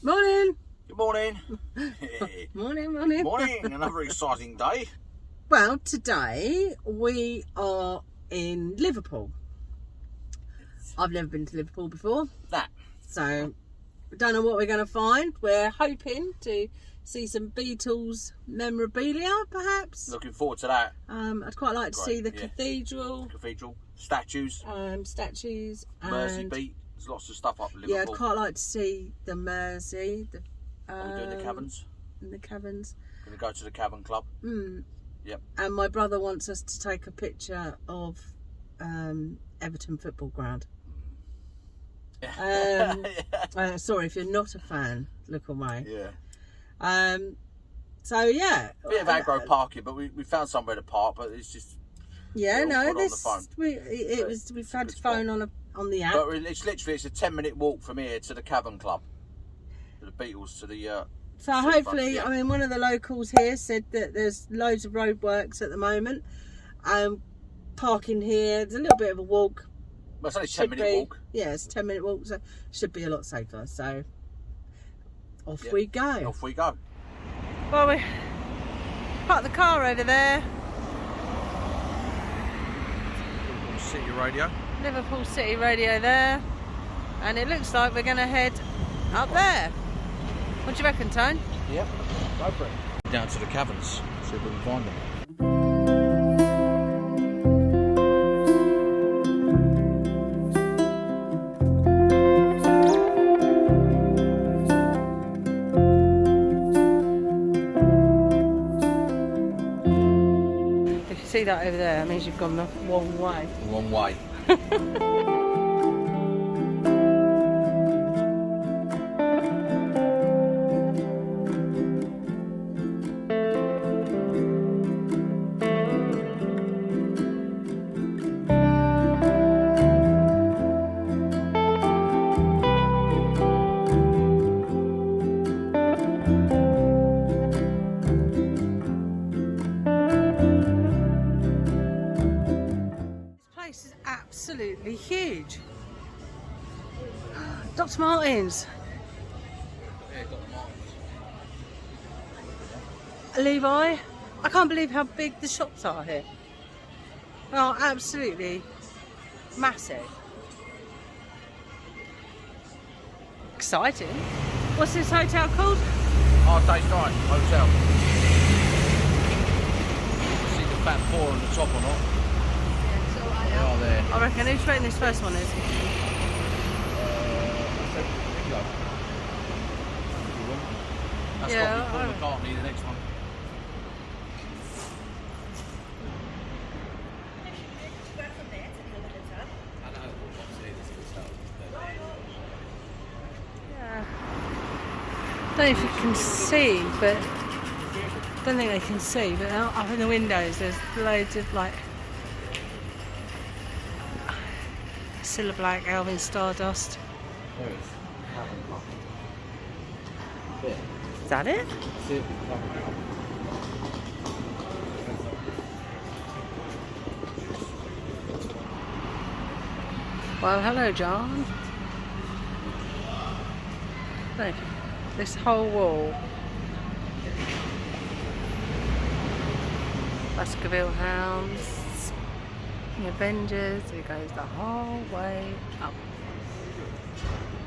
Morning. Good morning. Morning. Another exciting day. Well, today we are in Liverpool. I've never been to Liverpool before. So we don't know what we're going to find. We're hoping to see some Beatles memorabilia, perhaps. Looking forward to that. I'd quite like to see the cathedral. Statues. Statues. Mersey And Beat. There's lots of stuff up in Liverpool. yeah, I'd quite like to see the Mersey. Are we doing the caverns? In the caverns. Going to go to the Cavern Club. Yep. And my brother wants us to take a picture of Everton football ground. Sorry, if you're not a fan, look away. Yeah. So yeah. Bit of aggro parking, but we found somewhere to park, but it's just. Yeah, no, this on the phone. we've had to phone on the app. But it's a 10-minute walk from here to the Cavern Club. To the Beatles, to the. So hopefully, I mean, one of the locals here said that there's loads of roadworks at the moment. Parking here, there's a little bit of a walk. Well, it's only a 10-minute walk. Yeah, it's a 10-minute walk, so should be a lot safer. So off we go. Off we go. Well, we parked the car over there. Liverpool City Radio there, and it looks like we're going to head up there. What do you reckon, Tone? Yep, go for it. Down to the caverns, see if we can find them. If you see that over there, that means you've gone the wrong way. The wrong way. This is absolutely huge. Dr. Martens. Yeah, got the marks. Levi. I can't believe how big the shops are here. Oh, absolutely massive. Exciting. What's this hotel called? Our Day's Night Hotel. See the fat four on the top or not? They are there. I reckon. Who's reckon this first one is? That's got Paul McCartney, the next one. Yeah. I don't know if you can see, but I don't think they can see, but up in the windows there's loads of like Cilla Black, Alvin Stardust. There it is. Cavern Club. There. Is that it? That's it. Cavern Club. Well, hello, John. Look, this whole wall. Baskerville Hounds, the Avengers. It goes the whole way up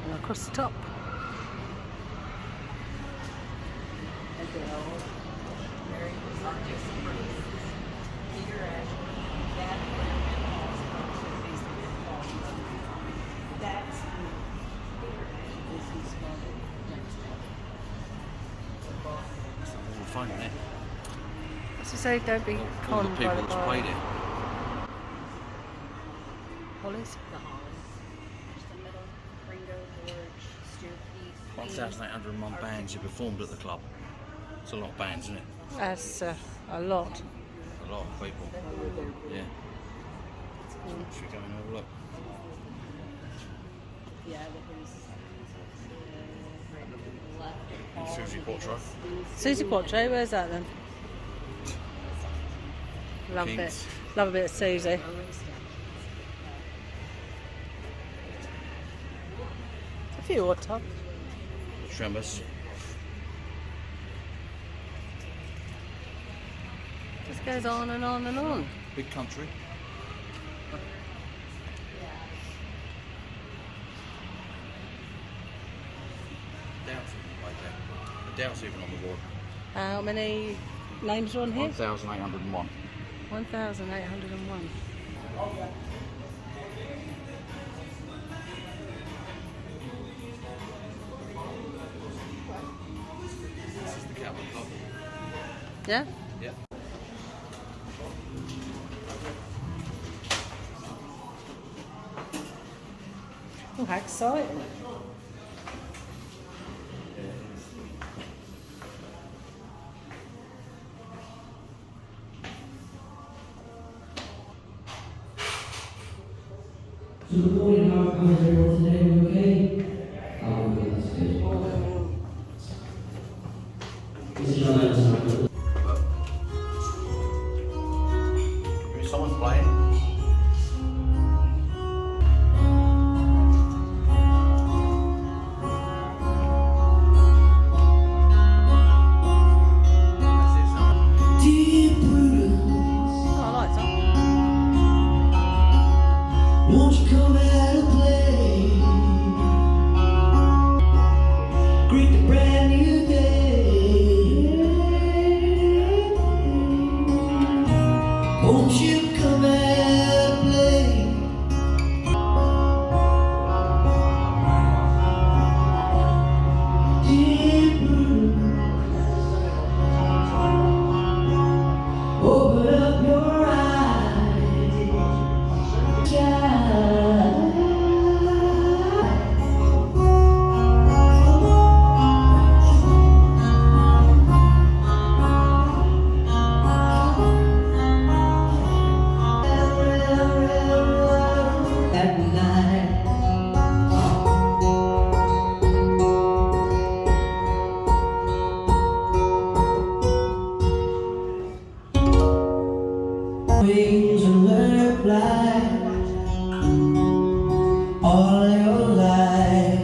and across the top. Fun, isn't it? As I say, don't be All conned the by people the that's bar. played it. Hollies? 1,801 bands who performed at the club. It's a lot of bands, isn't it? That's a lot. A lot of people. Yeah. Should we go and have a look? Susie Quattro. Susie Quattro, where's that then? Love Kings. it. Love a bit of Susie. A few odd tops. Tremors. Just goes on and on and on. Big country. Down's like that. The down's even on the wall. How many names are on here? 1,801. 1,801. This is the Cavern Club. Yeah? Yeah. Oh, how exciting. So good morning, how is everyone today? You okay? Oh, good, that's good. This is your answer. Someone's playing. Deep blue, Oh, I like that. won't you come out and play? Greet the brand new day. Won't you come out and play? Deep blue, open up your eyes. At night, wings and let her fly all your life.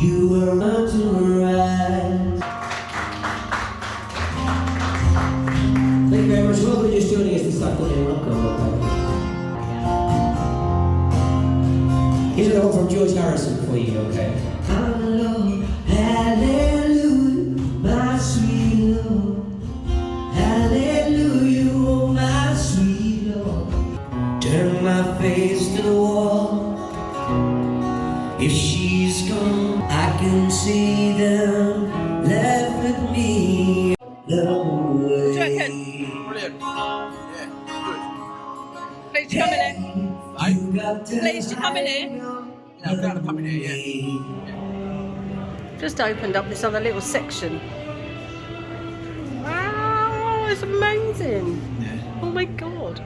You were meant to rise. Thank you very much. Welcome just joining us this afternoon. Welcome. Here's another one from George Harrison for you, okay? Hallelujah, hallelujah, my sweet Lord. Hallelujah, oh my sweet Lord. Turn my face to the wall. If she's gone, I can see them left with me. Love away. Brilliant. Yeah, good. Please come in here. Please come in here. Yeah, I'm glad to come in here, yeah. Just opened up this other little section. Wow, it's amazing. Yeah. Oh my god.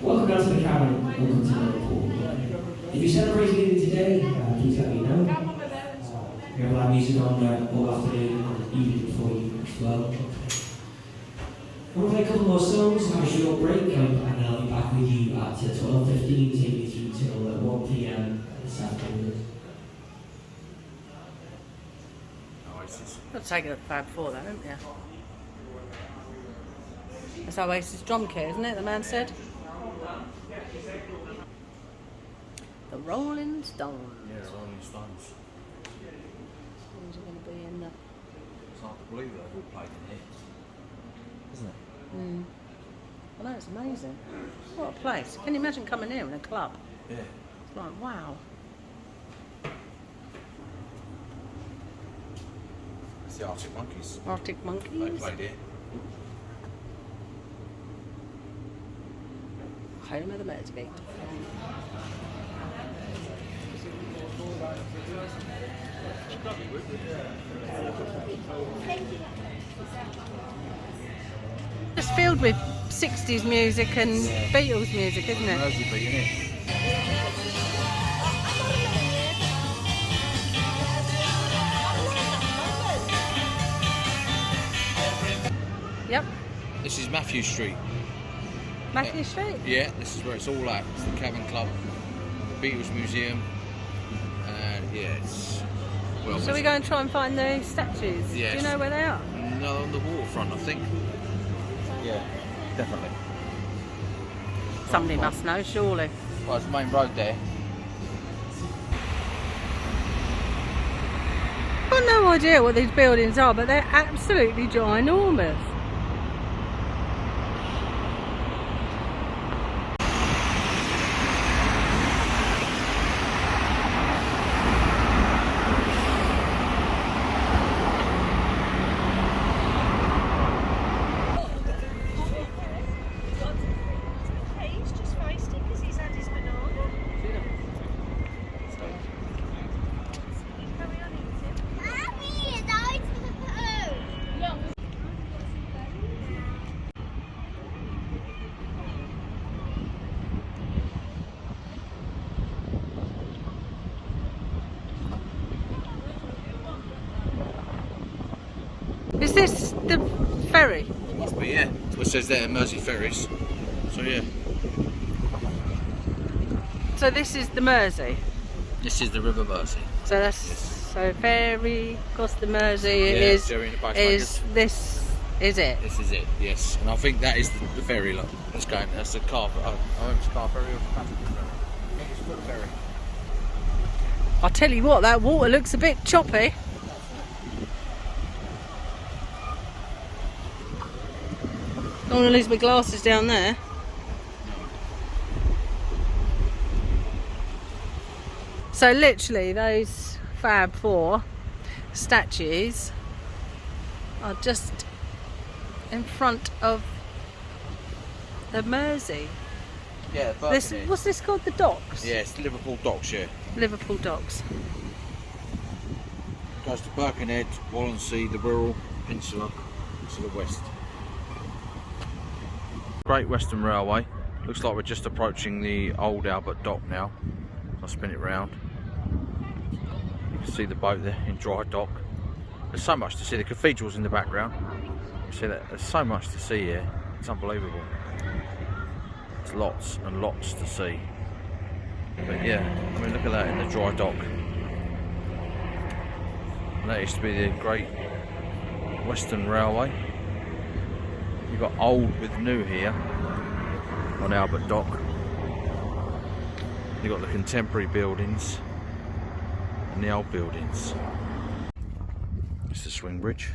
Welcome down to the Cavern. Welcome to Liverpool. If you're celebrating anything today, please let me know. We have live music on all afternoon and evening before you as well. We'll play a couple more songs, have a short break, and then I'll be back with you at 12:15, taking you through till 1 p.m. this afternoon. Oasis. Got to take it a fab before that, haven't you? That's Oasis drum kit, isn't it? The man said. The Rolling Stones. Yeah, Rolling Stones. Who's going to be in the? It's hard to believe they've all played in here. Isn't it? Mm. I know, it's amazing. What a place. Can you imagine coming here in a club? Yeah. It's like, wow. It's the Arctic Monkeys. Arctic They Monkeys. played here. home of the Mersey. It's filled with 60s music and Beatles music, isn't it? Mersey beat, isn't it? Yep. This is Matthew Street. Matthew Street? Yeah, this is where it's all at. It's the Cavern Club, the Beatles Museum, and yeah, it's well. Shall we go and try and find the statues? Yes. Do you know where they are? No, on the waterfront, I think. Yeah, definitely. Somebody must know, surely. Well, it's the main road there. I've got no idea what these buildings are, but they're absolutely ginormous. Is this the ferry? Must be, yeah. It says there, Mersey Ferries. So yeah. So this is the Mersey. This is the River Mersey. So that's so ferry across the Mersey is this is it? This is it, yes. And I think that is the ferry. Look, that's going. That's the car. I hope it's a car ferry or a passenger ferry. I think it's a foot ferry. I'll tell you what, that water looks a bit choppy. Don't want to lose my glasses down there. So literally those Fab Four statues are just in front of the Mersey. Yeah, This, what's this called? The docks? yeah, it's Liverpool Docks, yeah. Liverpool Docks. Goes to Birkenhead, Walensea, the Wirral Peninsula to the west. Great Western Railway. Looks like we're just approaching the old Albert Dock now. I'll spin it round. You can see the boat there in dry dock. There's so much to see. The cathedral's in the background. You see that? There's so much to see here. It's unbelievable. There's lots and lots to see. But yeah, I mean, look at that in the dry dock. And that used to be the Great Western Railway. You've got old with new here on Albert Dock. You've got the contemporary buildings and the old buildings. It's the swing bridge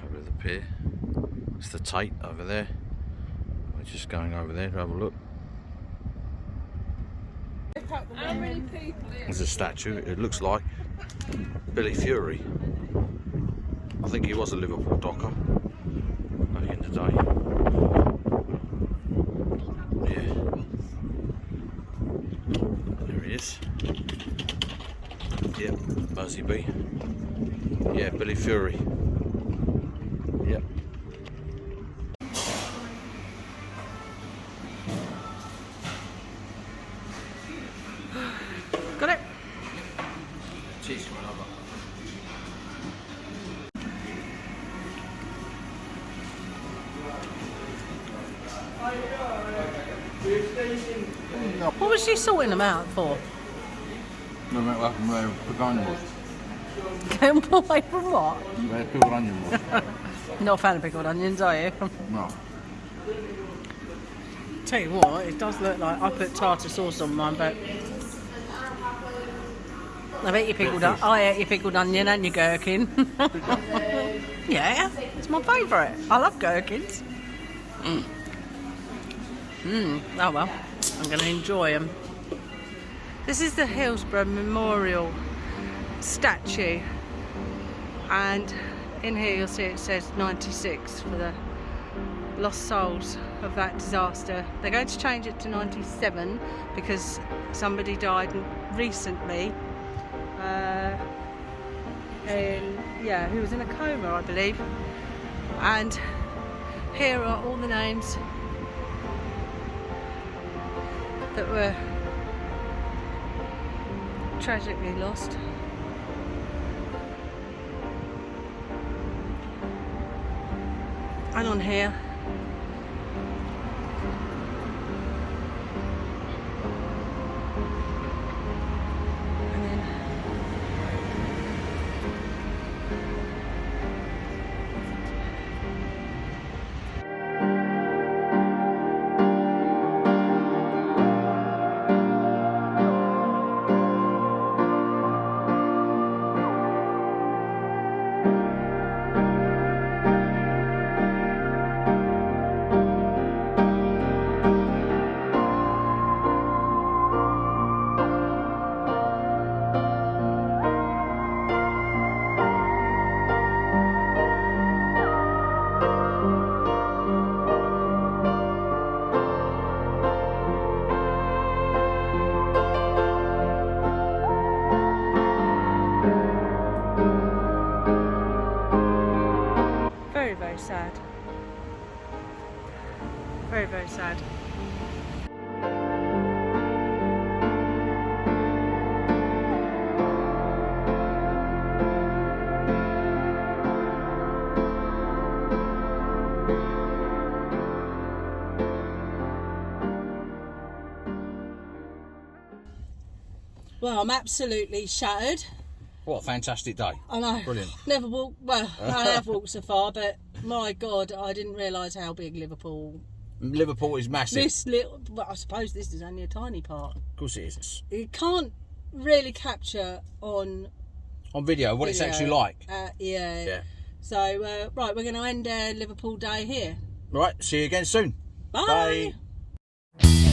over the pier. It's the Tate over there. We're just going over there to have a look. There's a statue. It looks like Billy Fury. I think he was a Liverpool docker back in the day. Yeah. There he is. Yep, Mersey B. Yeah, Billy Fury. Yep. Got it? Cheese coming over. What was she sorting them out for? No, mate, welcome to pickled onion was. Going away from what? Where pickled onion was. Not a fan of pickled onions, are you? No. Tell you what, it does look like I put tartar sauce on mine, but I bet you pickled. I ate your pickled onion and your gherkin. Yeah, it's my favourite. I love gherkins. Oh well, I'm going to enjoy them. This is the Hillsborough Memorial statue, and in here you'll see it says 96 for the lost souls of that disaster. They're going to change it to 97 because somebody died recently. Who was in a coma, I believe. And here are all the names that were tragically lost. And on here, and then very sad. Very, very sad. Well, I'm absolutely shattered. What a fantastic day. I know. Brilliant. Never walked, well, I have walked so far, but my God, I didn't realise how big Liverpool is massive. This little, well, I suppose this is only a tiny part. Of course it is. You can't really capture on video what it's actually like. Yeah. So, right, we're going to end Liverpool Day here. Right, see you again soon. Bye. Bye.